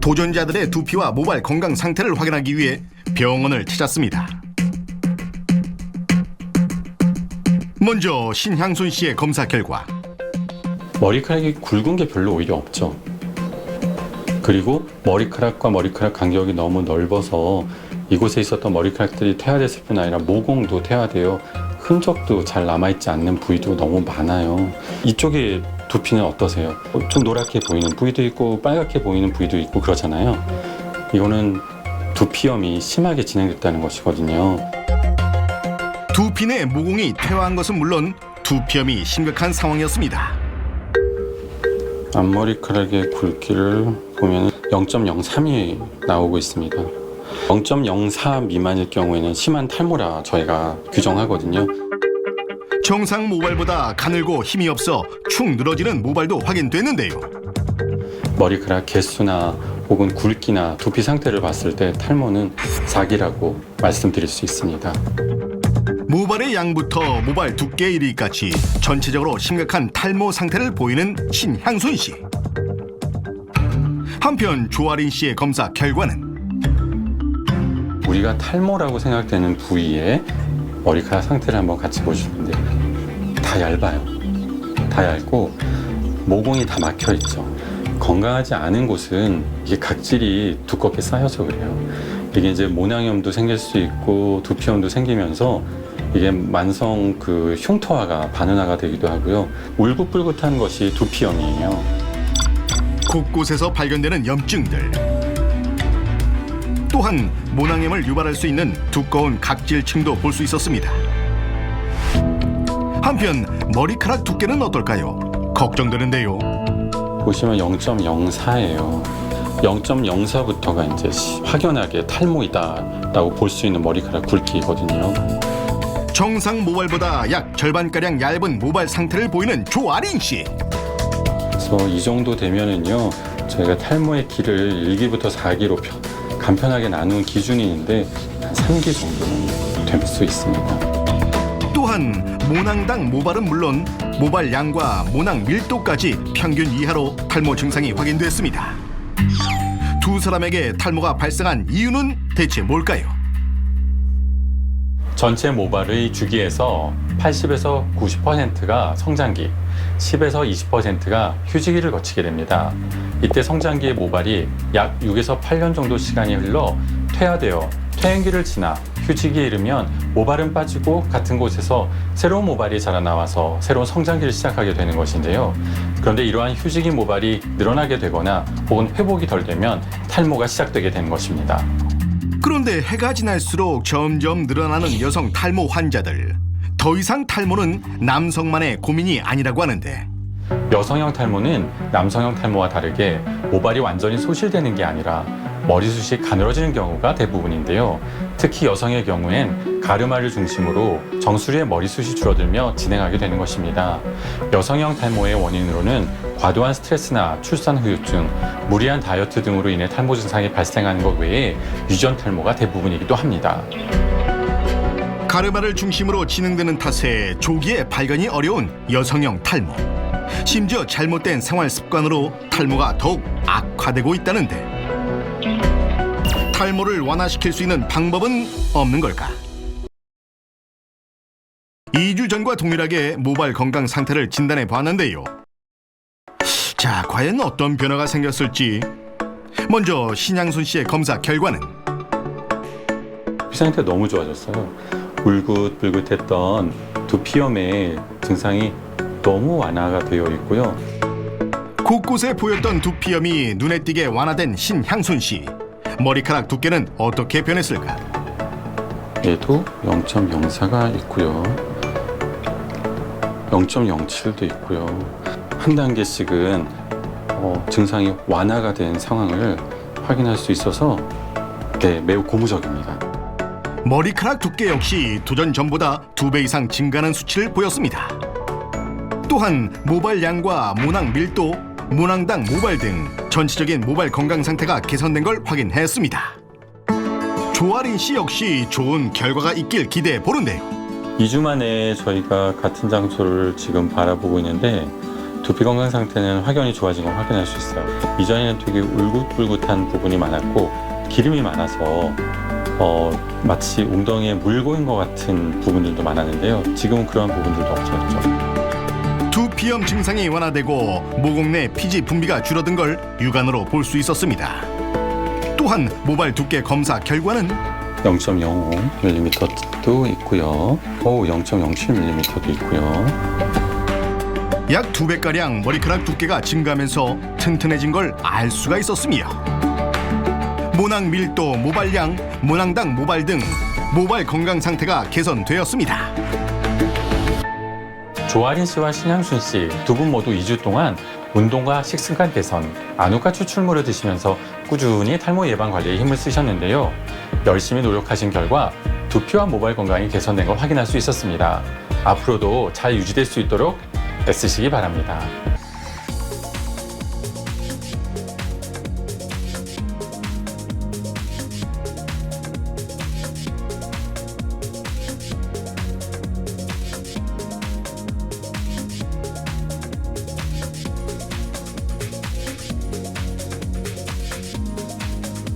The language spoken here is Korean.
도전자들의 두피와 모발 건강 상태를 확인하기 위해 병원을 찾았습니다. 먼저 신향순 씨의 검사 결과. 머리카락이 굵은 게 별로 오히려 없죠. 그리고 머리카락과 머리카락 간격이 너무 넓어서 이곳에 있었던 머리카락들이 퇴화됐을 뿐 아니라 모공도 퇴화되어 흔적도 잘 남아있지 않는 부위도 너무 많아요. 이쪽에 두피는 어떠세요? 좀 노랗게 보이는 부위도 있고 빨갛게 보이는 부위도 있고 그러잖아요. 이거는 두피염이 심하게 진행됐다는 것이거든요. 두피 내 모공이 퇴화한 것은 물론 두피염이 심각한 상황이었습니다. 앞머리카락의 굵기를 보면 0.03이 나오고 있습니다. 0.04 미만일 경우에는 심한 탈모라 저희가 규정하거든요. 정상 모발보다 가늘고 힘이 없어 축 늘어지는 모발도 확인됐는데요. 머리카락 개수나 혹은 굵기나 두피 상태를 봤을 때 탈모는 사기라고 말씀드릴 수 있습니다. 모발의 양부터 모발 두께에 이르기까지 전체적으로 심각한 탈모 상태를 보이는 신향순 씨. 한편 조아린 씨의 검사 결과는 우리가 탈모라고 생각되는 부위의 머리카락 상태를 한번 같이 보시는데 다 얇아요. 다 얇고 모공이 다 막혀 있죠. 건강하지 않은 곳은 이게 각질이 두껍게 쌓여서 그래요. 이게 이제 모낭염도 생길 수 있고 두피염도 생기면서 이게 만성 흉터화가 반응화가 되기도 하고요. 울긋불긋한 것이 두피염이에요. 곳곳에서 발견되는 염증들. 또한 모낭염을 유발할 수 있는 두꺼운 각질층도 볼 수 있었습니다. 한편 머리카락 두께는 어떨까요? 걱정되는데요. 보시면 0.04예요. 0.04부터가 이제 확연하게 탈모이다라고 볼 수 있는 머리카락 굵기거든요. 정상 모발보다 약 절반가량 얇은 모발 상태를 보이는 조아린 씨. 그래서 이 정도 되면은요, 저희가 탈모의 길을 1기부터 4기로 간편하게 나누는 기준이 있는데 한 3기 정도는 될 수 있습니다. 또한 모낭당 모발은 물론 모발 양과 모낭 밀도까지 평균 이하로 탈모 증상이 확인됐습니다. 두 사람에게 탈모가 발생한 이유는 대체 뭘까요? 전체 모발의 주기에서 80에서 90%가 성장기, 10에서 20%가 휴지기를 거치게 됩니다. 이때 성장기의 모발이 약 6에서 8년 정도 시간이 흘러 퇴화되어 퇴행기를 지나 휴지기에 이르면 모발은 빠지고 같은 곳에서 새로운 모발이 자라나와서 새로운 성장기를 시작하게 되는 것인데요. 그런데 이러한 휴지기 모발이 늘어나게 되거나 혹은 회복이 덜 되면 탈모가 시작되게 되는 것입니다. 그런데 해가 지날수록 점점 늘어나는 여성 탈모 환자들. 더 이상 탈모는 남성만의 고민이 아니라고 하는데 여성형 탈모는 남성형 탈모와 다르게 모발이 완전히 소실되는 게 아니라 머리숱이 가늘어지는 경우가 대부분인데요. 특히 여성의 경우엔 가르마를 중심으로 정수리의 머리숱이 줄어들며 진행하게 되는 것입니다. 여성형 탈모의 원인으로는 과도한 스트레스나 출산 후유증, 무리한 다이어트 등으로 인해 탈모 증상이 발생하는 것 외에 유전 탈모가 대부분이기도 합니다. 가르마를 중심으로 진행되는 탓에 조기에 발견이 어려운 여성형 탈모. 심지어 잘못된 생활 습관으로 탈모가 더욱 악화되고 있다는데 탈모를 완화시킬 수 있는 방법은 없는 걸까? 2주 전과 동일하게 모발 건강 상태를 진단해 봤는데요. 자, 과연 어떤 변화가 생겼을지. 먼저 신향순 씨의 검사 결과는 피 상태가 너무 좋아졌어요. 울긋불긋했던 두피염의 증상이 너무 완화가 되어 있고요. 곳곳에 보였던 두피염이 눈에 띄게 완화된 신향순 씨. 머리카락 두께는 어떻게 변했을까? 얘도 0.04가 있고요. 0.07도 있고요. 한 단계씩은 증상이 완화가 된 상황을 확인할 수 있어서 매우 고무적입니다. 머리카락 두께 역시 도전 전보다 2배 이상 증가하는 수치를 보였습니다. 또한 모발 양과 모낭 밀도, 모낭당 모발 등 전체적인 모발 건강 상태가 개선된 걸 확인했습니다. 조아린 씨 역시 좋은 결과가 있길 기대해 보는데요. 2주 만에 저희가 같은 장소를 지금 바라보고 있는데 두피 건강 상태는 확연히 좋아진 걸 확인할 수 있어요. 이전에는 되게 울긋불긋한 부분이 많았고 기름이 많아서 마치 웅덩이에 물 고인 것 같은 부분들도 많았는데요. 지금은 그런 부분들도 없어졌죠. 두피염 증상이 완화되고 모공 내 피지 분비가 줄어든 걸 육안으로 볼 수 있었습니다. 또한 모발 두께 검사 결과는 0.05mm도 있고요. 0.07mm도 있고요. 약 2배가량 머리카락 두께가 증가하면서 튼튼해진 걸 알 수가 있었으며 모낭 밀도, 모발량, 모낭당 모발 등 모발 건강 상태가 개선되었습니다. 조아린 씨와 신향순 씨 두 분 모두 2주 동안 운동과 식습관 개선, 안우가 추출물을 드시면서 꾸준히 탈모 예방 관리에 힘을 쓰셨는데요. 열심히 노력하신 결과 두피와 모발 건강이 개선된 걸 확인할 수 있었습니다. 앞으로도 잘 유지될 수 있도록 애쓰시기 바랍니다.